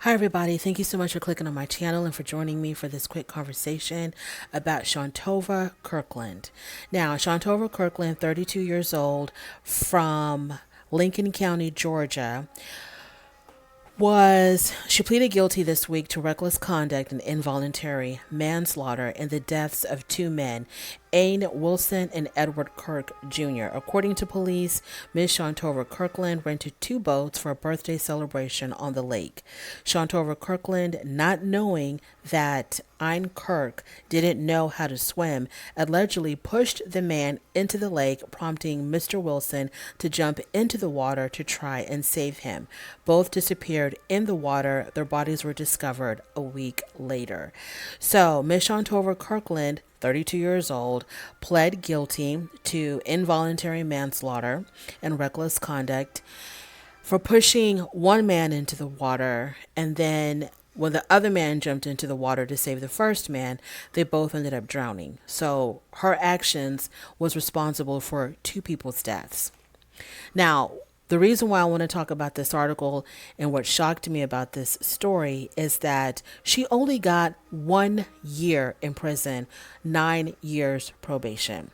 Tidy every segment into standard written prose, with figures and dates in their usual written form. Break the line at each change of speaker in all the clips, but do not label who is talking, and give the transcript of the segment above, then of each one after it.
Hi, everybody. Thank you so much for clicking on my channel and for joining me for this quick conversation about Shantova Kirkland. Now, Shantova Kirkland, 32 years old, from Lincoln County, Georgia, she pleaded guilty this week to reckless conduct and involuntary manslaughter in the deaths of two men, Ain Wilson and Edward Kirk Jr. According to police, Ms. Shantova Kirkland rented two boats for a birthday celebration on the lake. Shantova Kirkland, not knowing that Ain Kirk didn't know how to swim, allegedly pushed the man into the lake, prompting Mr. Wilson to jump into the water to try and save him. Both disappeared in the water. Their bodies were discovered a week later. So, Ms. Shantova Kirkland, 32 years old, pled guilty to involuntary manslaughter and reckless conduct for pushing one man into the water, and then when the other man jumped into the water to save the first man, they both ended up drowning. So her actions was responsible for two people's deaths. Now, the reason why I want to talk about this article and what shocked me about this story is that she only got 1 year in prison, 9 years probation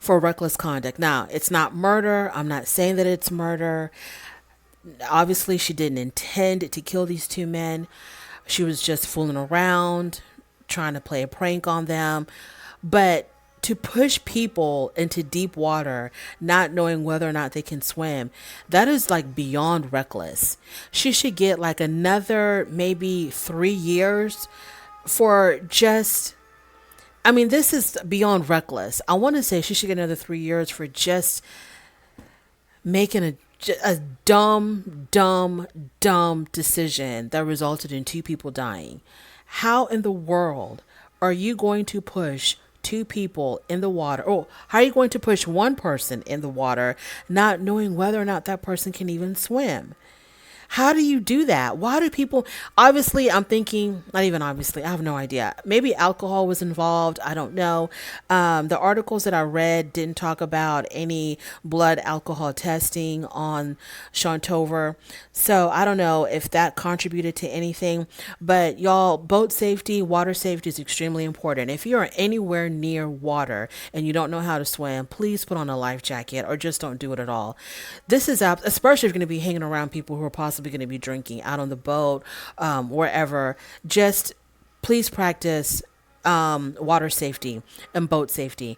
for reckless conduct. Now, it's not murder. I'm not saying that it's murder. Obviously, she didn't intend to kill these two men. She was just fooling around, trying to play a prank on them. But to push people into deep water, not knowing whether or not they can swim, that is like beyond reckless. She should get like another maybe 3 years for just, I mean, this is beyond reckless. I want to say she should get another 3 years for just making a dumb decision that resulted in two people dying. How in the world are you going to push two people in the water? Oh, how are you going to push one person in the water, not knowing whether or not that person can even swim? How do you do that? Why do people, obviously, I'm thinking, not even obviously, I have no idea. Maybe alcohol was involved. I don't know. The articles that I read didn't talk about any blood alcohol testing on Shantova. So I don't know if that contributed to anything. But y'all, boat safety, water safety is extremely important. If you're anywhere near water and you don't know how to swim, please put on a life jacket or just don't do it at all. This is, especially if you're going to be hanging around people who are possibly going to be drinking out on the boat, wherever. Just please practice water safety and boat safety.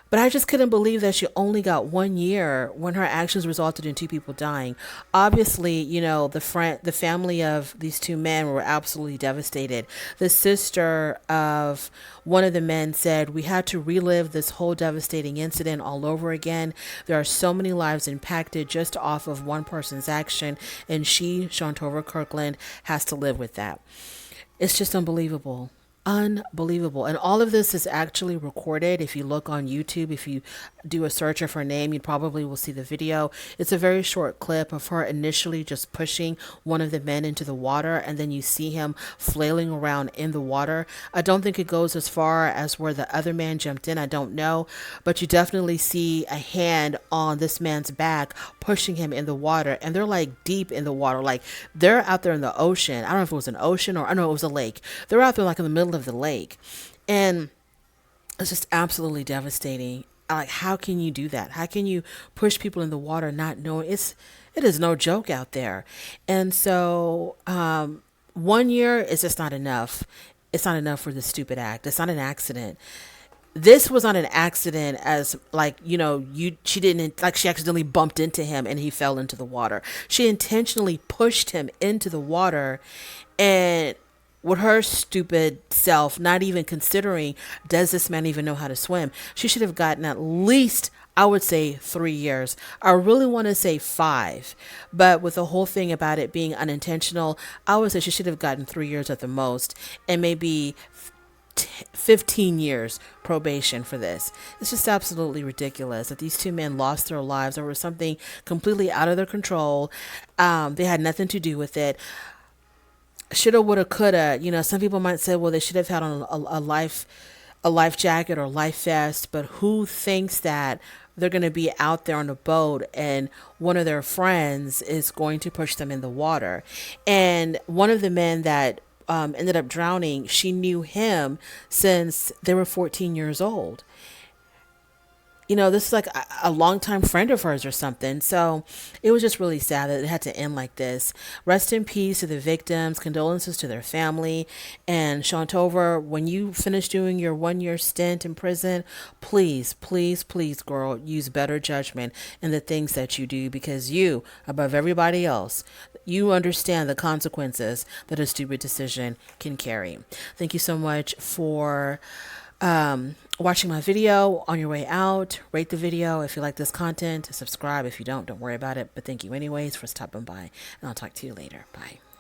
But I just couldn't believe that she only got 1 year when her actions resulted in two people dying. Obviously, the family of these two men were absolutely devastated. The sister of one of the men said, "We had to relive this whole devastating incident all over again. There are so many lives impacted just off of one person's action, and she, Shantova Kirkland, has to live with that." It's just unbelievable. Unbelievable. And all of this is actually recorded. If you look on YouTube, if you do a search of her name, you probably will see the video. It's a very short clip of her initially just pushing one of the men into the water, and then you see him flailing around in the water. I don't think it goes as far as where the other man jumped in. I don't know. But you definitely see a hand on this man's back pushing him in the water, and they're like deep in the water. Like they're out there in the ocean. I don't know if it was an ocean or I know it was a lake. They're out there like in the middle of the lake, and it's just absolutely devastating. Like, how can you do that? How can you push people in the water not knowing? It is no joke out there. And so 1 year is just not enough. It's not enough for this stupid act. It's not an accident. This was not an accident, as like, she didn't, like, she accidentally bumped into him and he fell into the water. She intentionally pushed him into the water, and with her stupid self not even considering, does this man even know how to swim? She should have gotten at least, I would say, 3 years. I really want to say 5, but with the whole thing about it being unintentional, I would say she should have gotten 3 years at the most, and maybe 15 years probation for this. It's just absolutely ridiculous that these two men lost their lives over something completely out of their control. They had nothing to do with it. Shoulda, woulda, coulda. Some people might say, well, they should have had on a life jacket or life vest. But who thinks that they're going to be out there on a boat and one of their friends is going to push them in the water. And one of the men that ended up drowning, she knew him since they were 14 years old. This is like a longtime friend of hers or something. So it was just really sad that it had to end like this. Rest in peace to the victims, condolences to their family. And Shantover, when you finish doing your 1 year stint in prison, please, please, please, girl, use better judgment in the things that you do, because you, above everybody else, you understand the consequences that a stupid decision can carry. Thank you so much for watching my video. On your way out, rate the video if you like this content, subscribe if you don't worry about it, but thank you anyways for stopping by, and I'll talk to you later. Bye.